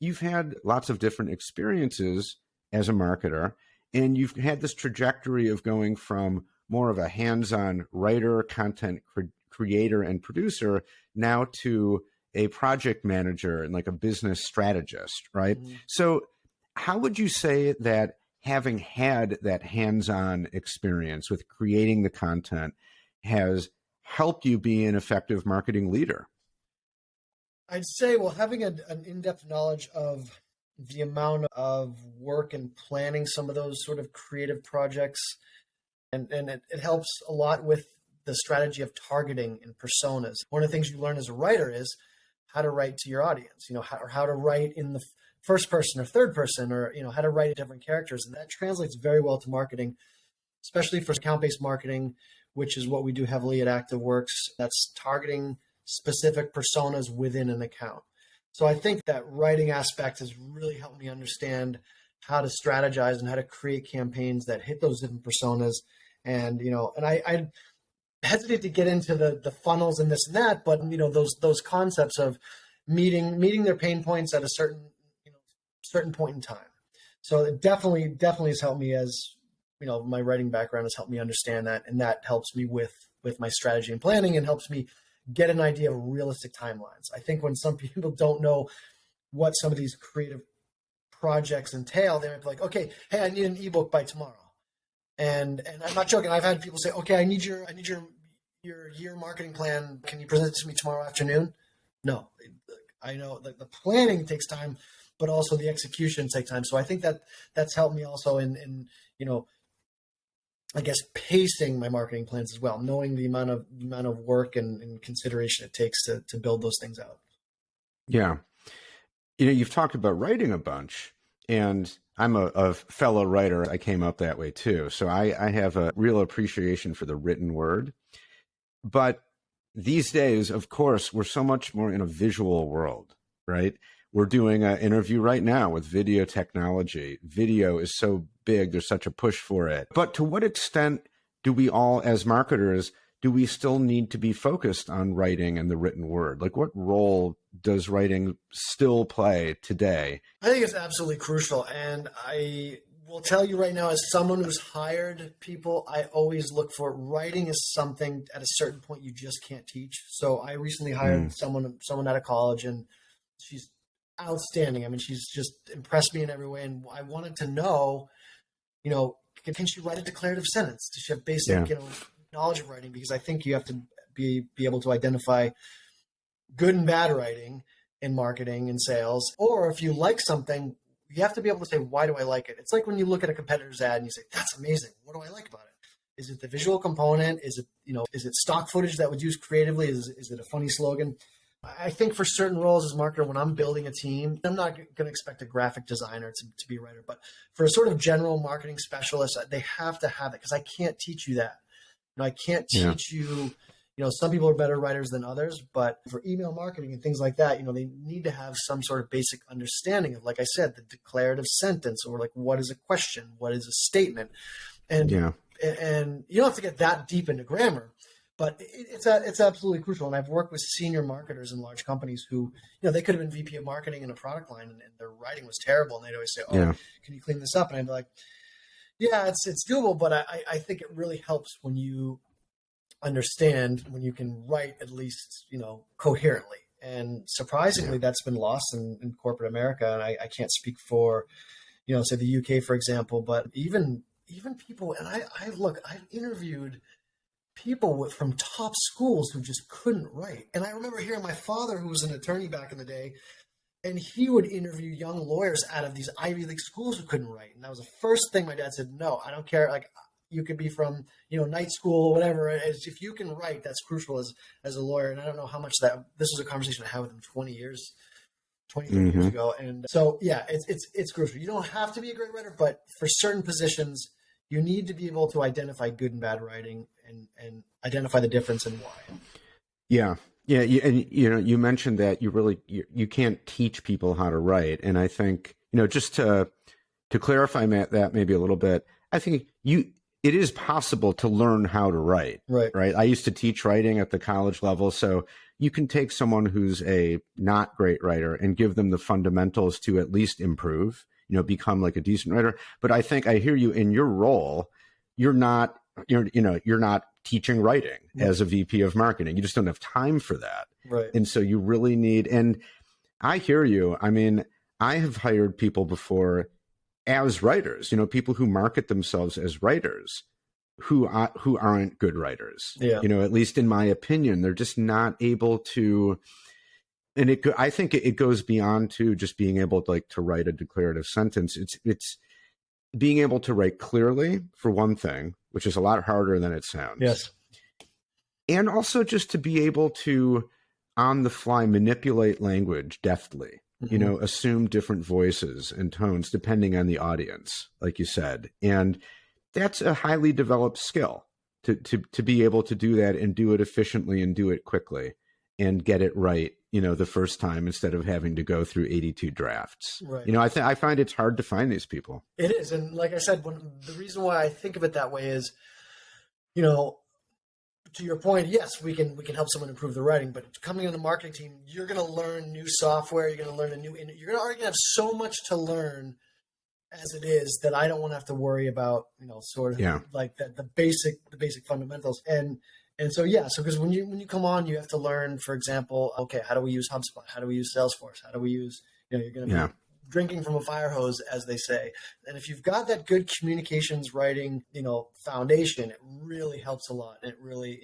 you've had lots of different experiences as a marketer, and you've had this trajectory of going from more of a hands-on writer, content creator, and producer now to a project manager and like a business strategist, right? Mm-hmm. So how would you say that having had that hands-on experience with creating the content has helped you be an effective marketing leader? I'd say, well, having an in-depth knowledge of the amount of work and planning some of those sort of creative projects, and it helps a lot with the strategy of targeting and personas. One of the things you learn as a writer is how to write to your audience, or how to write in the first person or third person, or, how to write different characters. And that translates very well to marketing, especially for account-based marketing, which is what we do heavily at ActiveWorx. That's targeting specific personas within an account. So I think that writing aspect has really helped me understand how to strategize and how to create campaigns that hit those different personas. And, and I hesitate to get into the funnels and this and that, but, those concepts of meeting their pain points at a certain point in time. So it definitely has helped me, as, my writing background has helped me understand that. And that helps me with my strategy and planning, and helps me get an idea of realistic timelines. I think when some people don't know what some of these creative projects entail, they might be like, okay, hey, I need an ebook by tomorrow. And I'm not joking. I've had people say, okay, I need your year marketing plan. Can you present it to me tomorrow afternoon? No, I know the planning takes time, but also the execution takes time. So I think that's helped me also in I guess pacing my marketing plans as well, knowing the amount of work and consideration it takes to build those things out. Yeah. You've talked about writing a bunch, and I'm a fellow writer. I came up that way too. So I have a real appreciation for the written word. But these days, of course, we're so much more in a visual world, right? We're doing an interview right now with video technology. Video is so big. There's such a push for it. But to what extent do we all, as marketers, do we still need to be focused on writing and the written word? Like, what role does writing still play today? I think it's absolutely crucial. And I will tell you right now, as someone who's hired people, I always look for writing is something at a certain point you just can't teach. So I recently hired someone out of college, and she's outstanding. I mean, she's just impressed me in every way. And I wanted to know, can she write a declarative sentence? Does she have basic, knowledge of writing? Because I think you have to be able to identify good and bad writing in marketing and sales. Or if you like something, you have to be able to say, why do I like it? It's like when you look at a competitor's ad and you say, that's amazing. What do I like about it? Is it the visual component? Is it, is it stock footage that was used creatively? Is it a funny slogan? I think for certain roles as marketer, when I'm building a team, I'm not going to expect a graphic designer to be a writer, but for a sort of general marketing specialist, they have to have it, because I can't teach you that. I can't teach you, some people are better writers than others, but for email marketing and things like that, they need to have some sort of basic understanding of, like I said, the declarative sentence, or like, what is a question? What is a statement? And you don't have to get that deep into grammar, but it's absolutely crucial. And I've worked with senior marketers in large companies who, they could have been VP of marketing in a product line, and their writing was terrible. And they'd always say, can you clean this up? And I'd be like, yeah, it's doable. But I think it really helps when you understand, when you can write at least, coherently. And surprisingly, that's been lost in corporate America. And I can't speak for, say the UK, for example, but even people, and I've interviewed people from top schools who just couldn't write. And I remember hearing my father, who was an attorney back in the day, and he would interview young lawyers out of these Ivy League schools who couldn't write. And that was the first thing my dad said, no, I don't care. Like, you could be from, night school or whatever. If you can write, that's crucial as a lawyer. And I don't know how much this was a conversation I had with him 20 years ago. And so, yeah, it's crucial. You don't have to be a great writer, but for certain positions, you need to be able to identify good and bad writing and identify the difference and why. Yeah. Yeah. And, you mentioned that you can't teach people how to write. And I think, just to clarify that maybe a little bit, I think it is possible to learn how to write. Right. I used to teach writing at the college level. So, you can take someone who's a not great writer and give them the fundamentals to at least improve, become like a decent writer. But I think I hear you in your role, you're not teaching writing as a VP of marketing. You just don't have time for that. Right. And so you really need, and I hear you. I mean, I have hired people before as writers, people who market themselves as writers who aren't good writers. Yeah. At least in my opinion, they're just not able to. And I think it goes beyond to just being able to write a declarative sentence. It's being able to write clearly, for one thing, which is a lot harder than it sounds. Yes. And also just to be able to, on the fly, manipulate language deftly, assume different voices and tones depending on the audience, like you said. And that's a highly developed skill to be able to do that and do it efficiently and do it quickly and get it right, the first time instead of having to go through 82 drafts. Right. I find it's hard to find these people. It is. And like I said, the reason why I think of it that way is, to your point, yes, we can help someone improve the writing, but coming on the marketing team, you're going to learn new already going to have so much to learn as it is that I don't want to have to worry about, like the basic fundamentals. And so, because when you come on, you have to learn, for example, okay, how do we use HubSpot? How do we use Salesforce? How do we use, you're going to be drinking from a fire hose, as they say. And if you've got that good communications writing, foundation, it really helps a lot. It really,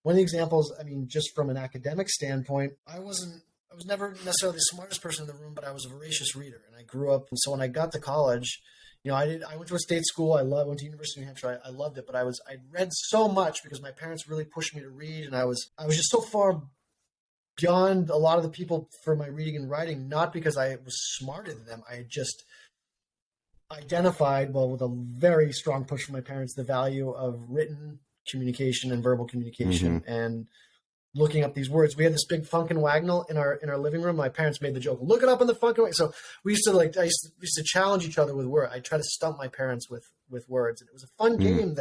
one of the examples, just from an academic standpoint, I was never necessarily the smartest person in the room, but I was a voracious reader, and I grew up. And so when I got to college, I went to a state school. Went to University of New Hampshire. I loved it, but I read so much because my parents really pushed me to read, and I was just so far beyond a lot of the people for my reading and writing, not because I was smarter than them. I had just identified, with a very strong push from my parents, the value of written communication and verbal communication and looking up these words. We had this big Funkin' Wagnall in our living room. My parents made the joke, look it up in the Funkin' Wagnall. So we used to I used to challenge each other with words. I try to stump my parents with words. And it was a fun game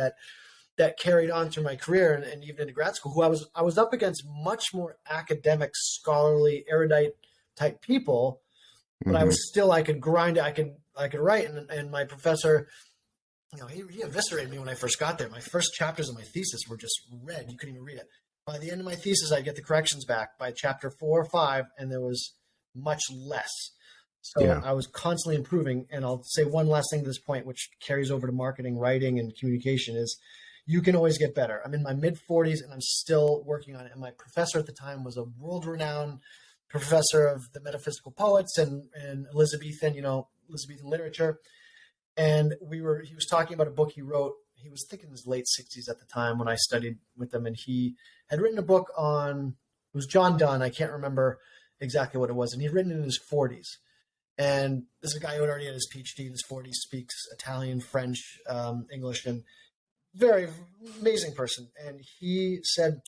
that carried on through my career and even into grad school, who I was up against much more academic, scholarly, erudite type people, but I was still, I could grind it. I could write. And my professor, he eviscerated me when I first got there. My first chapters of my thesis were just read. You couldn't even read it. By the end of my thesis, I'd get the corrections back by chapter 4 or 5, and there was much less. So I was constantly improving. And I'll say one last thing to this point, which carries over to marketing, writing, and communication, is you can always get better. I'm in my mid-40s, and I'm still working on it. And my professor at the time was a world-renowned professor of the metaphysical poets and Elizabethan literature. And he was talking about a book he wrote. He was thinking in his late 60s at the time when I studied with him, and he had written a book it was John Donne. I can't remember exactly what it was. And he'd written it in his 40s. And this is a guy who had already had his PhD in his 40s, speaks Italian, French, English, and very amazing person. And he said,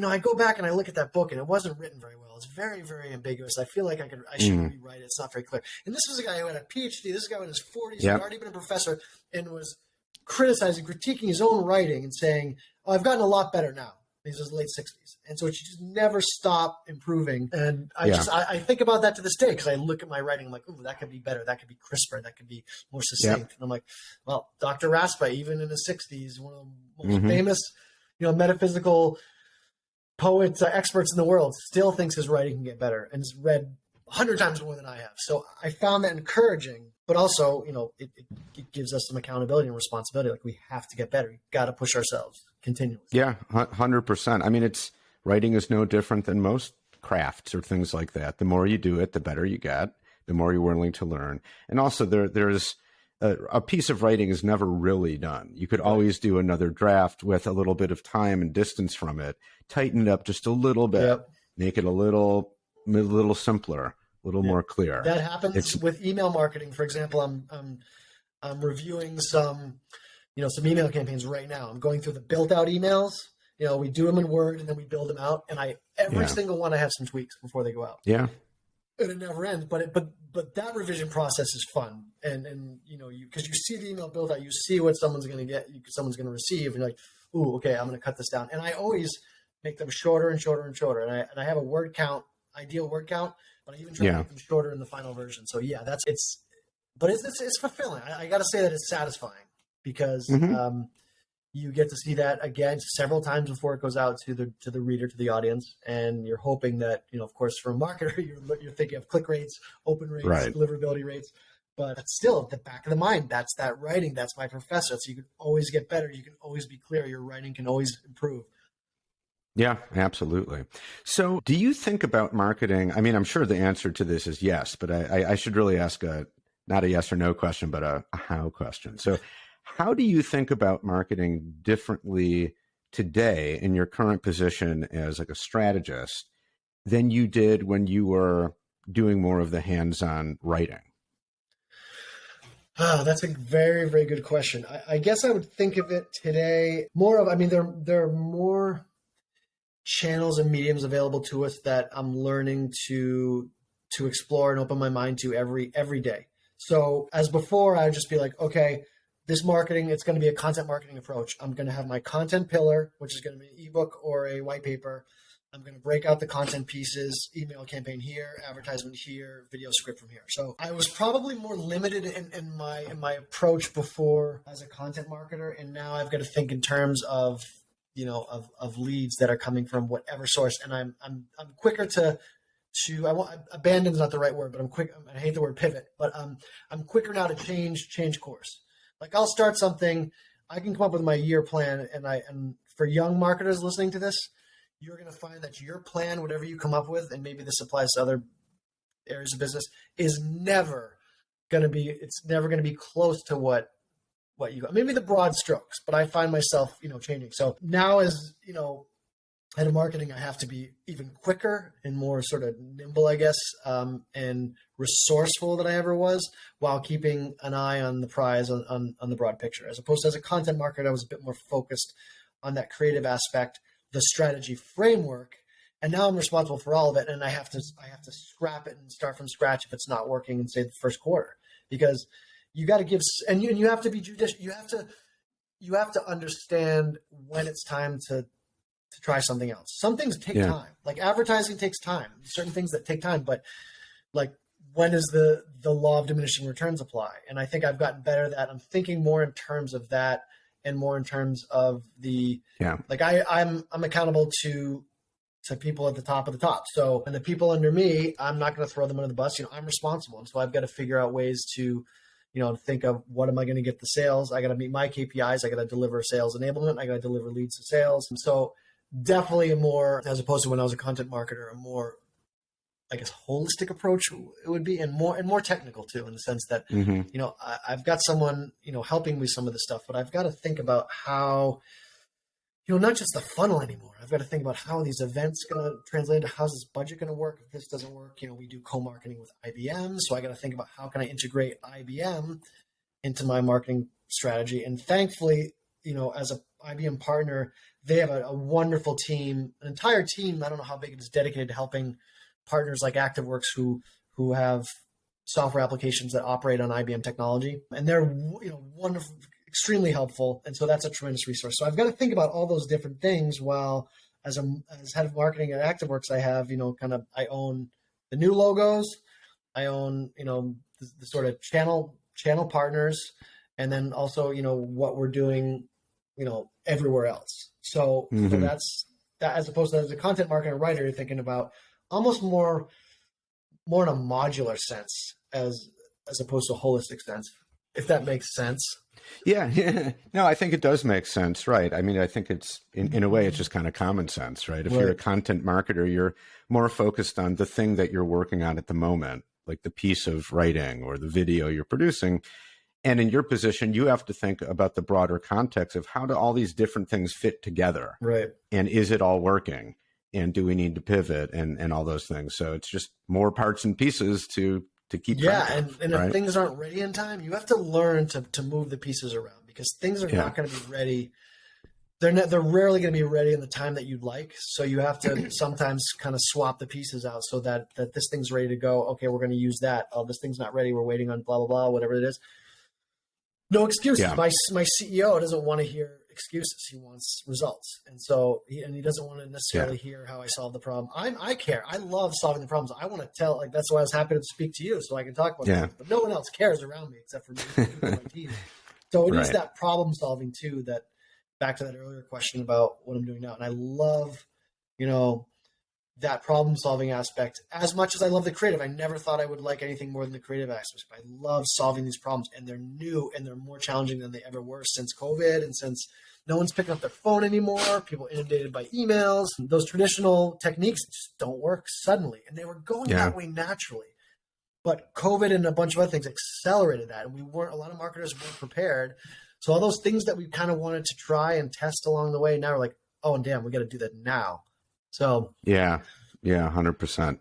I go back and I look at that book and it wasn't written very well. It's very, very ambiguous. I feel like I should rewrite it. It's not very clear. And this was a guy who had a PhD. This guy in his 40s, had already been a professor, and was critiquing his own writing and saying, oh, I've gotten a lot better now. He was in his late 60s. And so it just never stopped improving. And I think about that to this day, because I look at my writing, I'm like, ooh, that could be better. That could be crisper. That could be more succinct. And I'm like, well, Dr. Raspa, even in his 60s, one of the most famous, metaphysical poets, experts in the world, still thinks his writing can get better and has read 100 times more than I have. So I found that encouraging, but also, it gives us some accountability and responsibility. Like, we have to get better. We got to push ourselves continuously. Yeah, 100%. I mean, writing is no different than most crafts or things like that. The more you do it, the better you get, the more you're willing to learn. And also there's a piece of writing is never really done. You could always do another draft with a little bit of time and distance from it, tighten it up just a little bit, make it a little simpler, a little more clear. That happens with email marketing. For example, I'm reviewing some email campaigns right now. I'm going through the built out emails. We do them in Word and then we build them out. And every single one, I have some tweaks before they go out. Yeah. And it never ends, but that revision process is fun, and because you see the email build out, you see what someone's going to get, someone's going to receive, and you're like, ooh, okay, I'm going to cut this down. And I always make them shorter and shorter and shorter. And I have a word count, ideal word count, but I even try to make them shorter in the final version. So yeah, but it's fulfilling. I got to say that it's satisfying because you get to see that again several times before it goes out to the reader, to the audience, and you're hoping that, of course, for a marketer, you're thinking of click rates, open rates, deliverability rates. But still, at the back of the mind, that's that writing. That's my professor. So you can always get better. You can always be clear. Your writing can always improve. Yeah, absolutely. So do you think about marketing? I mean, I'm sure the answer to this is yes, but I should really ask not a yes or no question, but a how question. So how do you think about marketing differently today in your current position as like a strategist than you did when you were doing more of the hands-on writing? Oh, that's a very, very good question. I guess I would think of it today there are more channels and mediums available to us that I'm learning to explore and open my mind to every day. So as before, I'd just be like, okay, this marketing, it's going to be a content marketing approach. I'm going to have my content pillar, which is going to be an ebook or a white paper. I'm going to break out the content pieces, email campaign here, advertisement here, video script from here. So I was probably more limited in my approach before as a content marketer. And now I've got to think in terms of, of leads that are coming from whatever source. And I'm quicker to abandon is not the right word, but I'm quick. I hate the word pivot, but I'm quicker now to change course. Like I'll start something, I can come up with my year plan, and for young marketers listening to this, you're going to find that your plan, whatever you come up with, and maybe this applies to other areas of business, is never going to be close to what you got. Maybe the broad strokes, but I find myself, changing. So now as, head of marketing, I have to be even quicker and more sort of nimble, I guess, and resourceful than I ever was, while keeping an eye on the prize on the broad picture. As opposed to as a content marketer, I was a bit more focused on that creative aspect, the strategy framework, and now I'm responsible for all of it, and I have to scrap it and start from scratch if it's not working in, say, the first quarter, because you got to give, and you have to be judicious. You have to understand when it's time to try something else. Some things take time. Like advertising takes time. Certain things that take time, but like when does the law of diminishing returns apply? And I think I've gotten better at that. I'm thinking more in terms of that and more in terms of like I'm accountable to people at the top of the top. So, and the people under me, I'm not going to throw them under the bus. I'm responsible. And so I've got to figure out ways to, think of what am I going to get the sales? I got to meet my KPIs. I got to deliver sales enablement. I got to deliver leads to sales. And so definitely a more, as opposed to when I was a content marketer, a more, I guess, holistic approach it would be, and more technical too, in the sense that, I've got someone, helping me some of the stuff, but I've got to think about how, not just the funnel anymore. I've got to think about how these events going to translate into how's this budget going to work. If this doesn't work, we do co-marketing with IBM. So I got to think about how can I integrate IBM into my marketing strategy. And thankfully, as a IBM partner, they have a wonderful team, an entire team. I don't know how big it is, dedicated to helping partners like ActiveWorx who have software applications that operate on IBM technology, and they're wonderful, extremely helpful, and so that's a tremendous resource. So I've got to think about all those different things. While as head of marketing at ActiveWorx, I have I own the new logos, I own the sort of channel partners, and then also what we're doing everywhere else. So that's that, as opposed to as a content marketer and writer, you're thinking about almost more in a modular sense as opposed to a holistic sense, if that makes sense. Yeah. No, I think it does make sense. Right. I mean, I think it's in a way, it's just kind of common sense, right? If you're a content marketer, you're more focused on the thing that you're working on at the moment, like the piece of writing or the video you're producing. And in your position, you have to think about the broader context of how do all these different things fit together? Right. And is it all working? And do we need to pivot and all those things? So it's just more parts and pieces to keep track of, and right? If things aren't ready in time, you have to learn to move the pieces around, because things are not going to be ready. They're rarely going to be ready in the time that you'd like. So you have to sometimes kind of swap the pieces out so that this thing's ready to go. Okay, we're going to use that. Oh, this thing's not ready. We're waiting on blah, blah, blah, whatever it is. No excuses. Yeah. My CEO doesn't want to hear excuses. He wants results. And so he doesn't want to necessarily hear how I solve the problem. I care. I love solving the problems. I want to tell, like, that's why I was happy to speak to you so I can talk about things. But no one else cares around me except for me and my team. So it is that problem solving too, that back to that earlier question about what I'm doing now. And I love, that problem solving aspect as much as I love the creative. I never thought I would like anything more than the creative aspect, but I love solving these problems, and they're new and they're more challenging than they ever were since COVID. And since no one's picking up their phone anymore, people inundated by emails, those traditional techniques just don't work suddenly. And they were going that way naturally. But COVID and a bunch of other things accelerated that. And a lot of marketers weren't prepared. So all those things that we kind of wanted to try and test along the way, now we're like, oh, and damn, we got to do that now. So yeah, 100%.